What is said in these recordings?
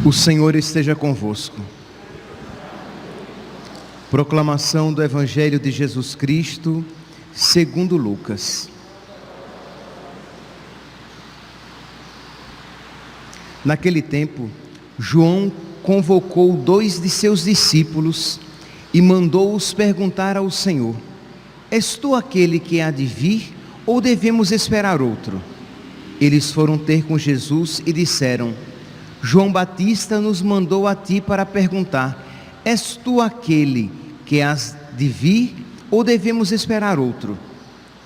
O Senhor esteja convosco. Proclamação do Evangelho de Jesus Cristo, segundo Lucas. Naquele tempo, João convocou 2 de seus discípulos e mandou-os perguntar ao Senhor: És tu aquele que há de vir, ou devemos esperar outro? Eles foram ter com Jesus e disseram: João Batista nos mandou a ti para perguntar: És tu aquele que has de vir, ou devemos esperar outro?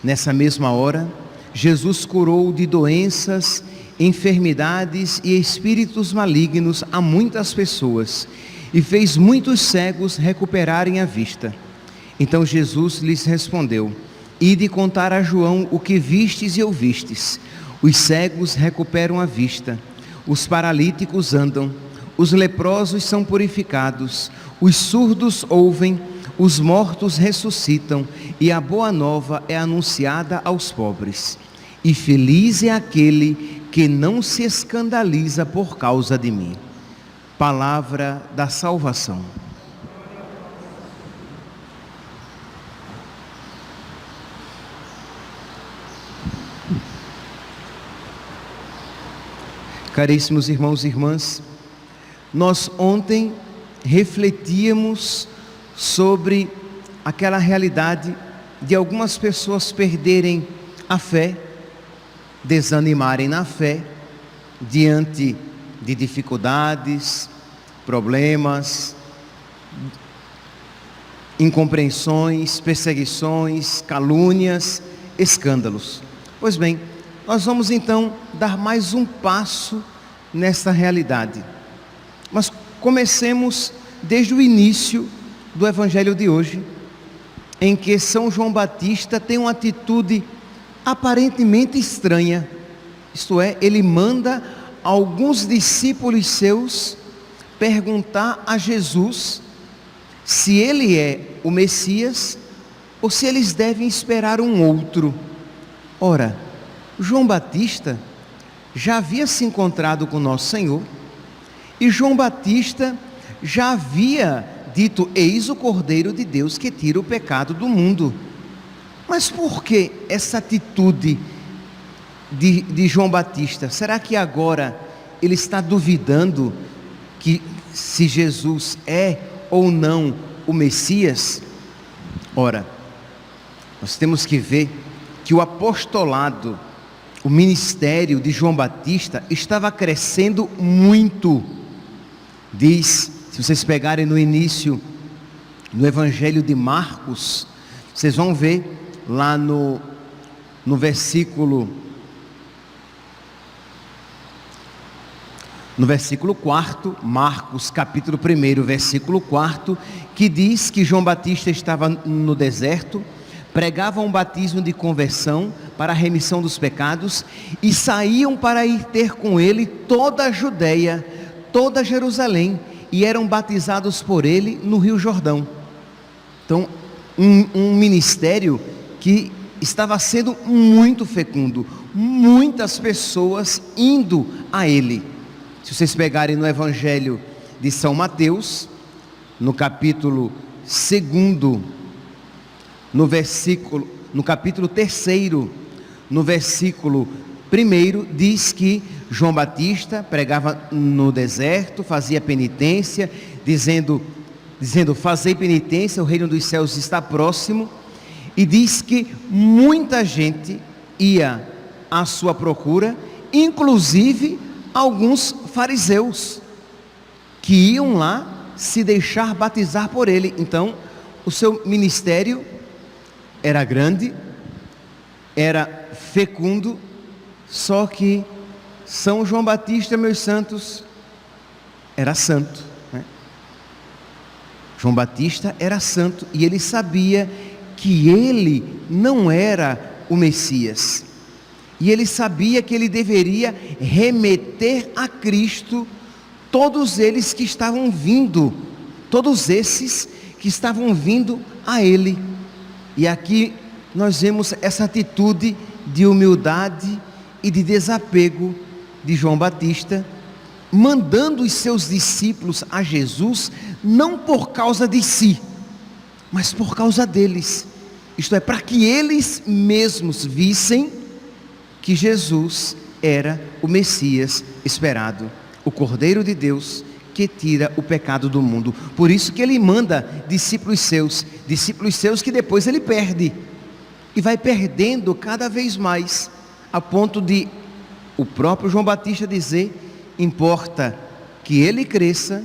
Nessa mesma hora, Jesus curou de doenças, enfermidades e espíritos malignos a muitas pessoas e fez muitos cegos recuperarem a vista. Então Jesus lhes respondeu: Ide contar a João o que vistes e ouvistes. Os cegos recuperam a vista, os paralíticos andam, os leprosos são purificados, os surdos ouvem, os mortos ressuscitam, e a boa nova é anunciada aos pobres. E feliz é aquele que não se escandaliza por causa de mim. Palavra da salvação. Caríssimos irmãos e irmãs, nós ontem refletíamos sobre aquela realidade de algumas pessoas perderem a fé, desanimarem na fé, diante de dificuldades, problemas, incompreensões, perseguições, calúnias, escândalos. Pois bem, nós vamos então dar mais um passo nesta realidade. Mas comecemos desde o início do Evangelho de hoje, em que São João Batista tem uma atitude aparentemente estranha. Isto é, ele manda alguns discípulos seus perguntar a Jesus se ele é o Messias ou se eles devem esperar um outro. Ora, João Batista já havia se encontrado com Nosso Senhor, e João Batista já havia dito: Eis o Cordeiro de Deus que tira o pecado do mundo. Mas por que essa atitude de João Batista? Será que agora ele está duvidando que se Jesus é ou não o Messias? Ora, nós temos que ver que o apostolado, o ministério de João Batista estava crescendo muito. Diz, se vocês pegarem no início, no Evangelho de Marcos, vocês vão ver lá no versículo 4, Marcos capítulo 1, versículo 4, que diz que João Batista estava no deserto, pregava um batismo de conversão para a remissão dos pecados, e saíam para ir ter com ele toda a Judeia, toda Jerusalém, e eram batizados por ele no Rio Jordão. Então, um ministério que estava sendo muito fecundo, muitas pessoas indo a ele. Se vocês pegarem no Evangelho de São Mateus, no capítulo 2, no capítulo 3, no versículo 1, diz que João Batista pregava no deserto, fazia penitência, dizendo: fazei penitência, o reino dos céus está próximo. E diz que muita gente ia à sua procura, inclusive alguns fariseus, que iam lá se deixar batizar por ele. Então, o seu ministério era grande, era fecundo, só que São João Batista, meus santos, era santo, né? João Batista era santo, e ele sabia que ele não era o Messias, e ele sabia que ele deveria remeter a Cristo todos eles que estavam vindo, todos esses que estavam vindo a ele. E aqui nós vemos essa atitude de humildade e de desapego de João Batista, mandando os seus discípulos a Jesus, não por causa de si, mas por causa deles. Isto é, para que eles mesmos vissem que Jesus era o Messias esperado, o Cordeiro de Deus que tira o pecado do mundo. Por isso que ele manda discípulos seus que depois ele perde, e vai perdendo cada vez mais, a ponto de o próprio João Batista dizer: importa que ele cresça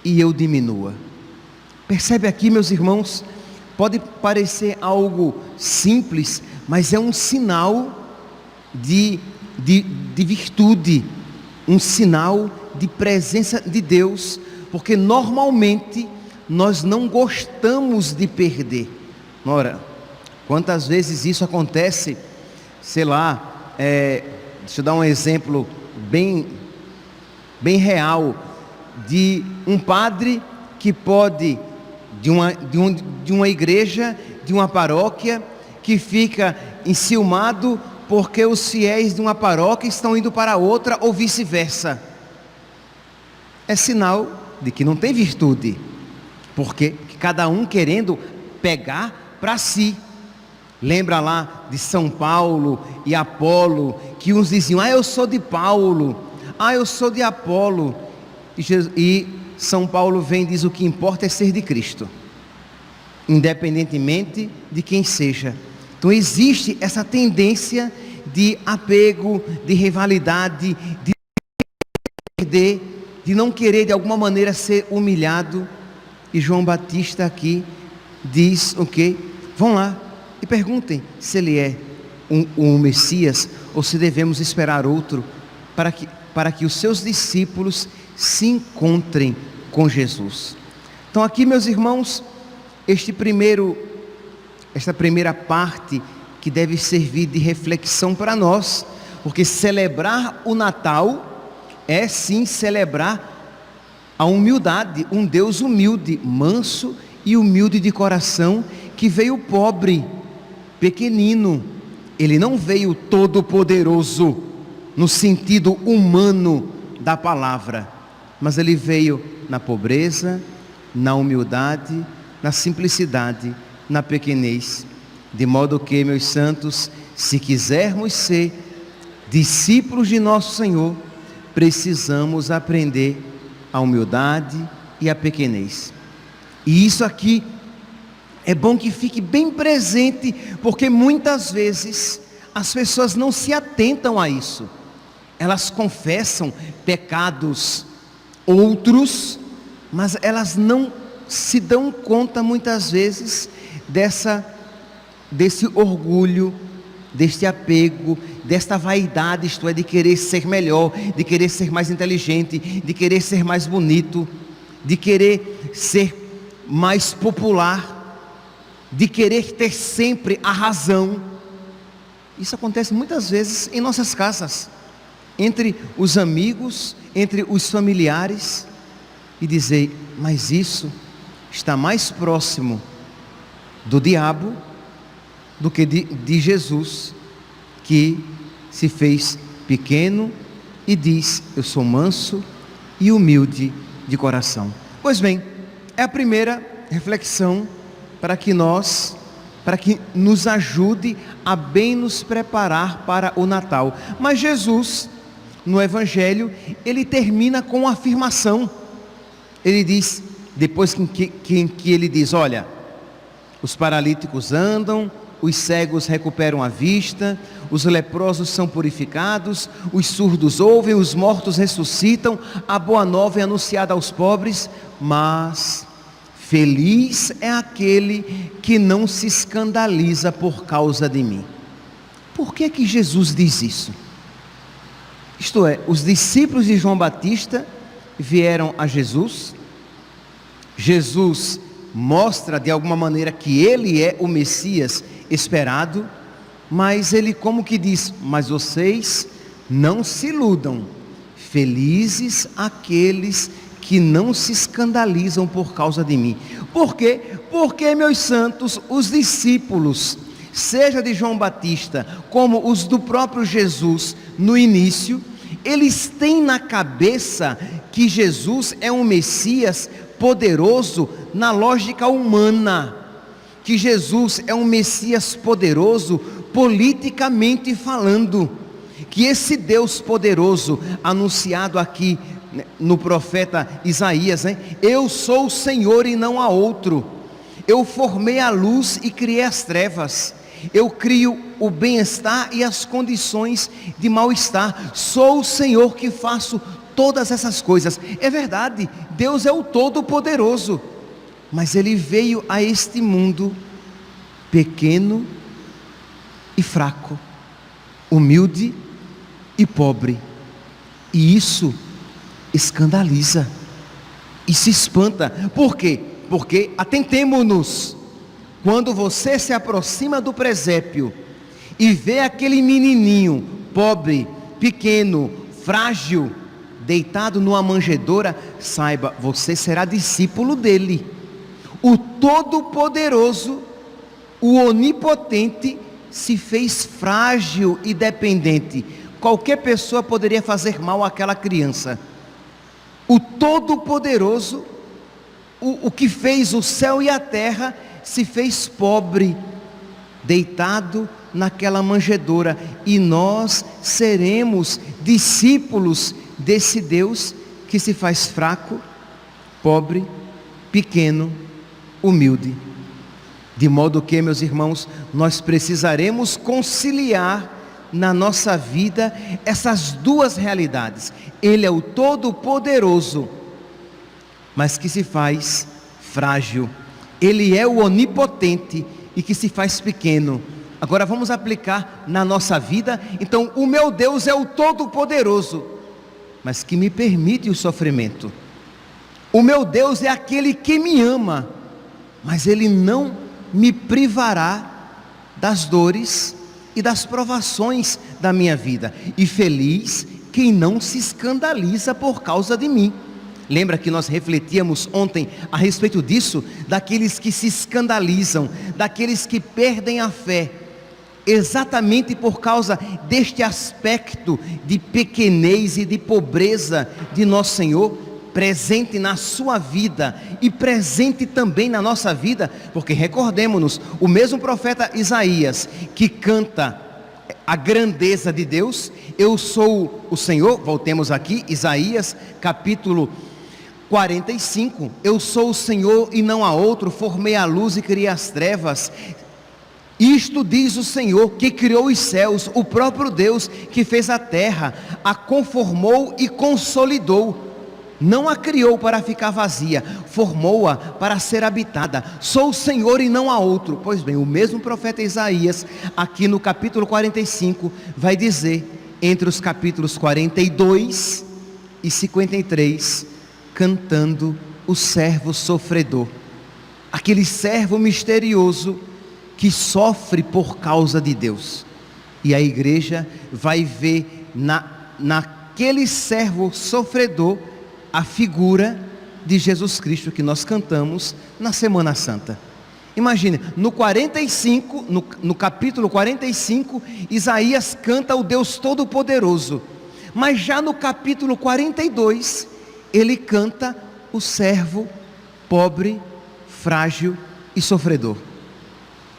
e eu diminua. Percebe aqui, meus irmãos, pode parecer algo simples, mas é um sinal de virtude, um sinal de presença de Deus, porque normalmente nós não gostamos de perder. Ora, quantas vezes isso acontece, sei lá, deixa eu dar um exemplo bem real, de um padre que pode, de uma igreja, de uma paróquia, que fica enciumado porque os fiéis de uma paróquia estão indo para outra, ou vice-versa. É sinal de que não tem virtude, porque cada um querendo pegar para si. Lembra lá de São Paulo e Apolo, que uns diziam: eu sou de Paulo, eu sou de Apolo, e São Paulo vem e diz: o que importa é ser de Cristo, independentemente de quem seja. Então existe essa tendência de apego, de rivalidade, de perder, de não querer de alguma maneira ser humilhado. E João Batista aqui diz o quê? Vão lá e perguntem se ele é um Messias, ou se devemos esperar outro, para que os seus discípulos se encontrem com Jesus. Então aqui, meus irmãos, esta primeira parte que deve servir de reflexão para nós, porque celebrar o Natal é sim celebrar a humildade, um Deus humilde, manso e humilde de coração, que veio pobre, pequenino. Ele não veio todo poderoso no sentido humano da palavra, mas ele veio na pobreza, na humildade, na simplicidade, na pequenez. De modo que, meus santos, se quisermos ser discípulos de nosso Senhor, precisamos aprender a humildade e a pequenez. E isso aqui é bom que fique bem presente, porque muitas vezes as pessoas não se atentam a isso. Elas confessam pecados outros, mas elas não se dão conta muitas vezes desse orgulho, deste apego, desta vaidade, isto é, de querer ser melhor, de querer ser mais inteligente, de querer ser mais bonito, de querer ser mais popular, de querer ter sempre a razão. Isso acontece muitas vezes em nossas casas, entre os amigos, entre os familiares, e dizer: mas isso está mais próximo do diabo do que de Jesus, que se fez pequeno e diz: eu sou manso e humilde de coração. Pois bem, é a primeira reflexão para que nos ajude a bem nos preparar para o Natal. Mas Jesus, no Evangelho, ele termina com uma afirmação. Ele diz, depois que ele diz: olha, os paralíticos andam, os cegos recuperam a vista, os leprosos são purificados, os surdos ouvem, os mortos ressuscitam, a boa nova é anunciada aos pobres, mas feliz é aquele que não se escandaliza por causa de mim. Por que que Jesus diz isso? Isto é, os discípulos de João Batista vieram a Jesus, Jesus mostra de alguma maneira que ele é o Messias esperado, mas ele como que diz: mas vocês não se iludam, felizes aqueles que não se escandalizam por causa de mim. Por quê? Porque, meus santos, os discípulos, seja de João Batista como os do próprio Jesus no início, Eles têm na cabeça que Jesus é um Messias poderoso na lógica humana, que Jesus é um Messias poderoso politicamente falando, que esse Deus poderoso anunciado aqui no profeta Isaías, eu sou o Senhor e não há outro, eu formei a luz e criei as trevas, eu crio o bem-estar e as condições de mal-estar, sou o Senhor que faço todas essas coisas. É verdade, Deus é o Todo-Poderoso, mas Ele veio a este mundo pequeno e fraco, humilde e pobre, e isso escandaliza e se espanta. Por quê? Porque, atentemo-nos, quando você se aproxima do presépio e vê aquele menininho pobre, pequeno, frágil, deitado numa manjedoura, saiba, você será discípulo dele. O Todo-Poderoso, o Onipotente, se fez frágil e dependente. Qualquer pessoa poderia fazer mal àquela criança. O Todo-Poderoso, o que fez o céu e a terra, se fez pobre, deitado naquela manjedoura, e nós seremos discípulos desse Deus que se faz fraco, pobre, pequeno, humilde. De modo que, meus irmãos, nós precisaremos conciliar na nossa vida essas duas realidades. Ele é o Todo-Poderoso, mas que se faz frágil. Ele é o Onipotente e que se faz pequeno. Agora vamos aplicar na nossa vida. Então, o meu Deus é o Todo-Poderoso, mas que me permite o sofrimento. O meu Deus é aquele que me ama, mas Ele não me privará das dores e das provações da minha vida. E feliz quem não se escandaliza por causa de mim. Lembra que nós refletíamos ontem a respeito disso? Daqueles que se escandalizam, daqueles que perdem a fé, exatamente por causa deste aspecto de pequenez e de pobreza de nosso Senhor, presente na sua vida e presente também na nossa vida, porque recordemos-nos, o mesmo profeta Isaías, que canta a grandeza de Deus, eu sou o Senhor, voltemos aqui, Isaías capítulo 45, eu sou o Senhor e não há outro, formei a luz e criei as trevas. Isto diz o Senhor que criou os céus, o próprio Deus que fez a terra, a conformou e consolidou. Não a criou para ficar vazia, formou-a para ser habitada. Sou o Senhor e não há outro. Pois bem, o mesmo profeta Isaías, aqui no capítulo 45, vai dizer, entre os capítulos 42 e 53, cantando o servo sofredor, aquele servo misterioso que sofre por causa de Deus. E a igreja vai ver naquele servo sofredor a figura de Jesus Cristo que nós cantamos na Semana Santa. Imagine, no capítulo 45, Isaías canta o Deus Todo-Poderoso, mas já no capítulo 42, ele canta o servo pobre, frágil e sofredor.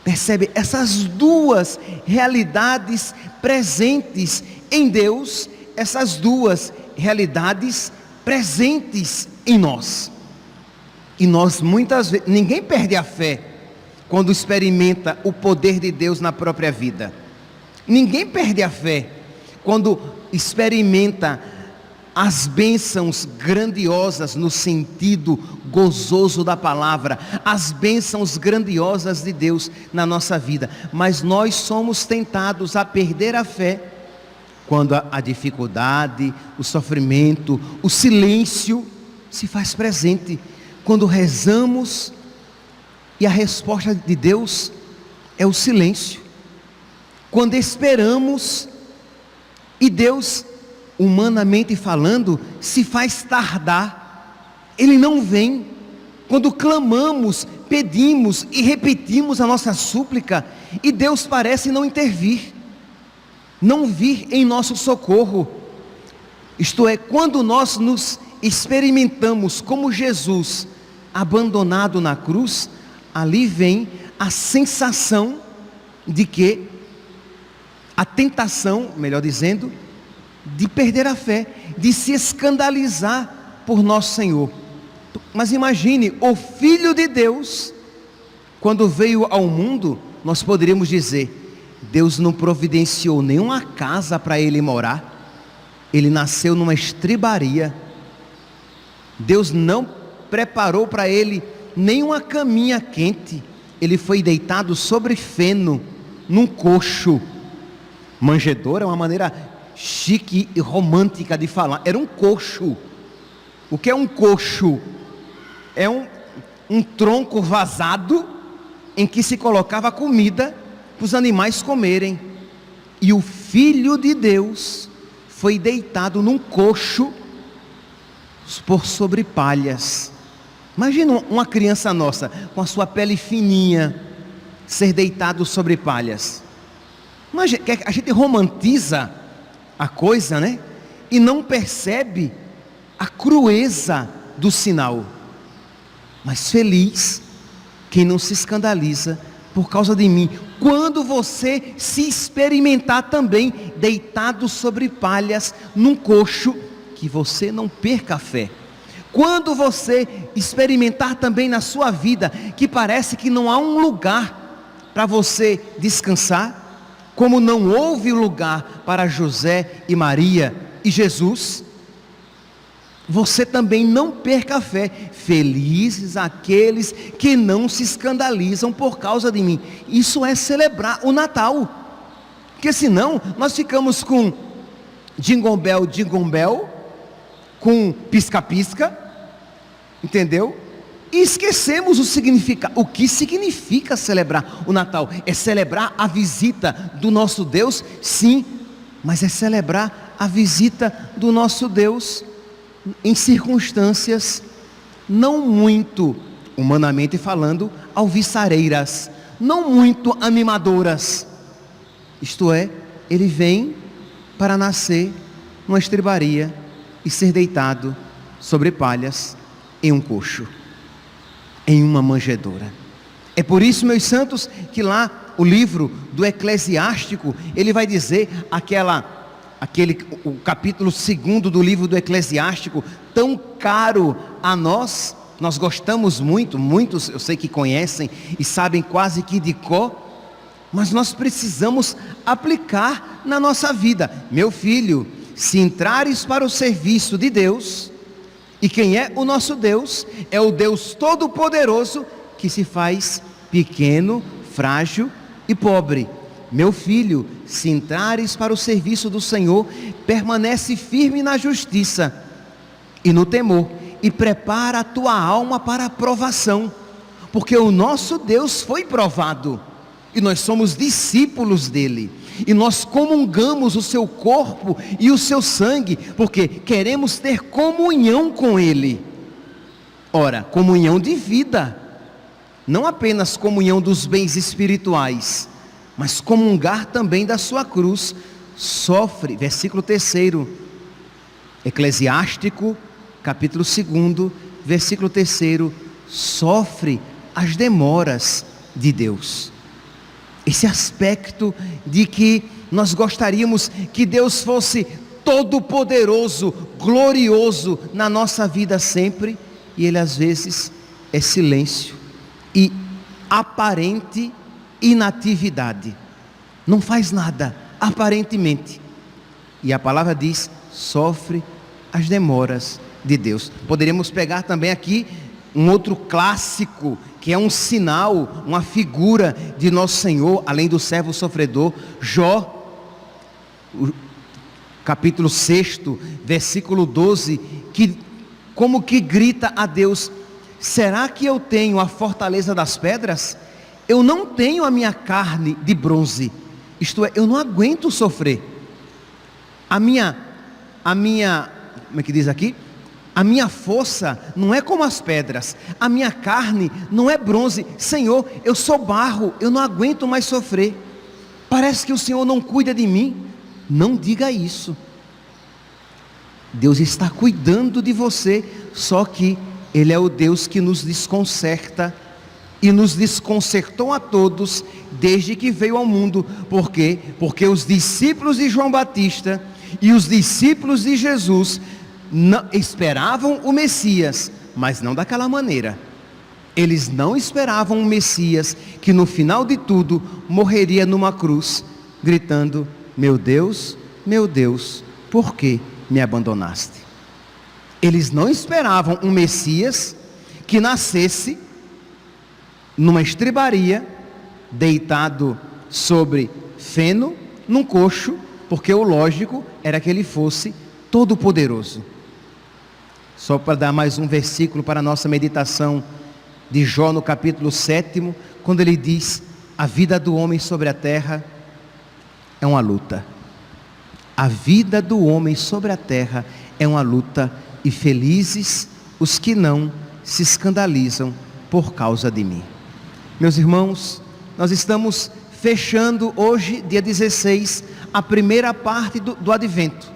Percebe essas duas realidades presentes em Deus, essas duas realidades presentes em nós. E nós muitas vezes, ninguém perde a fé quando experimenta o poder de Deus na própria vida. Ninguém perde a fé quando experimenta as bênçãos grandiosas no sentido gozoso da palavra, as bênçãos grandiosas de Deus na nossa vida. Mas nós somos tentados a perder a fé quando a dificuldade, o sofrimento, o silêncio se faz presente. Quando rezamos e a resposta de Deus é o silêncio. Quando esperamos e Deus, humanamente falando, se faz tardar, Ele não vem. Quando clamamos, pedimos e repetimos a nossa súplica, e Deus parece não intervir, não vir em nosso socorro. Isto é, quando nós nos experimentamos como Jesus, abandonado na cruz, ali vem a sensação de que, a tentação, melhor dizendo, de perder a fé, de se escandalizar por nosso Senhor. Mas imagine, o Filho de Deus, quando veio ao mundo, nós poderíamos dizer, Deus não providenciou nenhuma casa para ele morar, ele nasceu numa estribaria, Deus não preparou para ele nenhuma caminha quente, ele foi deitado sobre feno, num coxo. Manjedoura é uma maneira chique e romântica de falar, era um coxo. O que é um coxo? É um tronco vazado, em que se colocava comida para os animais comerem, e o Filho de Deus foi deitado num coxo por sobre palhas. Imagina uma criança nossa, com a sua pele fininha, ser deitado sobre palhas. Imagina, a gente romantiza a coisa, né? E não percebe a crueza do sinal. Mas feliz quem não se escandaliza por causa de mim, quando você se experimentar também deitado sobre palhas num coxo, que você não perca a fé. Quando você experimentar também na sua vida que parece que não há um lugar para você descansar, como não houve lugar para José e Maria e Jesus, você também não perca a fé. Felizes aqueles que não se escandalizam por causa de mim. Isso é celebrar o Natal, porque senão nós ficamos com Jingle Bell, Jingle Bell, com pisca-pisca, entendeu? E esquecemos o que significa celebrar o Natal. É celebrar a visita do nosso Deus, sim, mas é celebrar a visita do nosso Deus em circunstâncias não muito, humanamente falando, alviçareiras, não muito animadoras. Isto é, ele vem para nascer numa estribaria e ser deitado sobre palhas em um coxo, em uma manjedoura. É por isso, meus santos, que lá o livro do Eclesiástico, ele vai dizer o capítulo 2 do livro do Eclesiástico, tão caro a nós gostamos muito, muitos eu sei que conhecem e sabem quase que de cor, mas nós precisamos aplicar na nossa vida. Meu filho, se entrares para o serviço de Deus, e quem é o nosso Deus? É o Deus Todo-Poderoso, que se faz pequeno, frágil e pobre. Meu filho, se entrares para o serviço do Senhor, permanece firme na justiça e no temor, e prepara a tua alma para a provação, porque o nosso Deus foi provado, e nós somos discípulos dele, e nós comungamos o seu corpo e o seu sangue, porque queremos ter comunhão com ele. Ora, comunhão de vida, não apenas comunhão dos bens espirituais, mas comungar também da sua cruz. Sofre, versículo 3, Eclesiástico, capítulo 2, versículo 3, sofre as demoras de Deus. Esse aspecto de que nós gostaríamos que Deus fosse todo-poderoso, glorioso na nossa vida sempre, e Ele às vezes é silêncio e aparente inatividade, não faz nada, aparentemente, e a palavra diz, sofre as demoras de Deus. Poderíamos pegar também aqui um outro clássico, que é um sinal, uma figura de nosso Senhor, além do servo sofredor, Jó, capítulo 6, versículo 12, que como que grita a Deus, será que eu tenho a fortaleza das pedras? Eu não tenho a minha carne de bronze, isto é, eu não aguento sofrer, a minha, como é que diz aqui? A minha força não é como as pedras, a minha carne não é bronze. Senhor, eu sou barro, eu não aguento mais sofrer, parece que o Senhor não cuida de mim. Não diga isso. Deus está cuidando de você, só que Ele é o Deus que nos desconcerta e nos desconcertou a todos desde que veio ao mundo. Por quê? Porque os discípulos de João Batista e os discípulos de Jesus esperavam o Messias, mas não daquela maneira. Eles não esperavam um Messias que no final de tudo morreria numa cruz, gritando: meu Deus, por que me abandonaste? Eles não esperavam um Messias que nascesse numa estribaria, deitado sobre feno, num coxo, porque o lógico era que ele fosse todo poderoso. Só para dar mais um versículo para a nossa meditação, de Jó no capítulo 7, quando ele diz: a vida do homem sobre a terra é uma luta. A vida do homem sobre a terra é uma luta, e felizes os que não se escandalizam por causa de mim. Meus irmãos, nós estamos fechando hoje, dia 16, a primeira parte do Advento.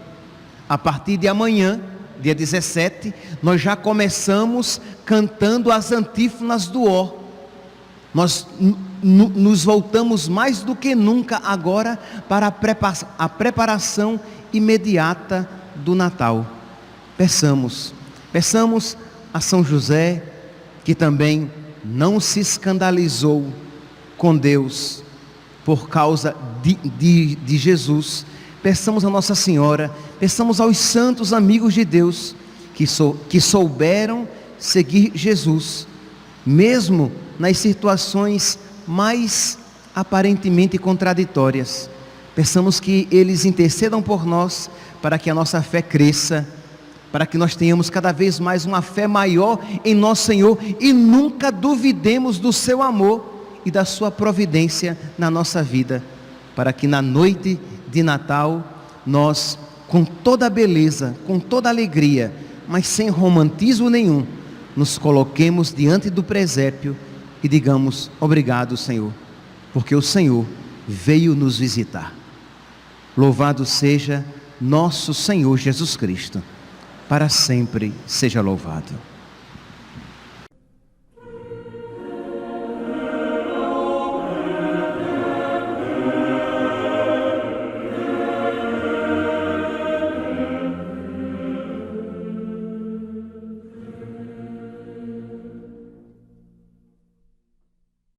A partir de amanhã, dia 17, nós já começamos cantando as antífonas do Ó. Nós nos voltamos mais do que nunca agora para a preparação imediata do Natal. Peçamos a São José, que também não se escandalizou com Deus por causa de Jesus. Peçamos a Nossa Senhora, peçamos aos santos amigos de Deus que souberam seguir Jesus, mesmo nas situações mais aparentemente contraditórias. Peçamos que eles intercedam por nós, para que a nossa fé cresça, para que nós tenhamos cada vez mais uma fé maior em nosso Senhor e nunca duvidemos do seu amor e da sua providência na nossa vida, para que na noite de Natal nós, com toda a beleza, com toda a alegria, mas sem romantismo nenhum, nos coloquemos diante do presépio e digamos: obrigado, Senhor, porque o Senhor veio nos visitar. Louvado seja nosso Senhor Jesus Cristo, para sempre seja louvado.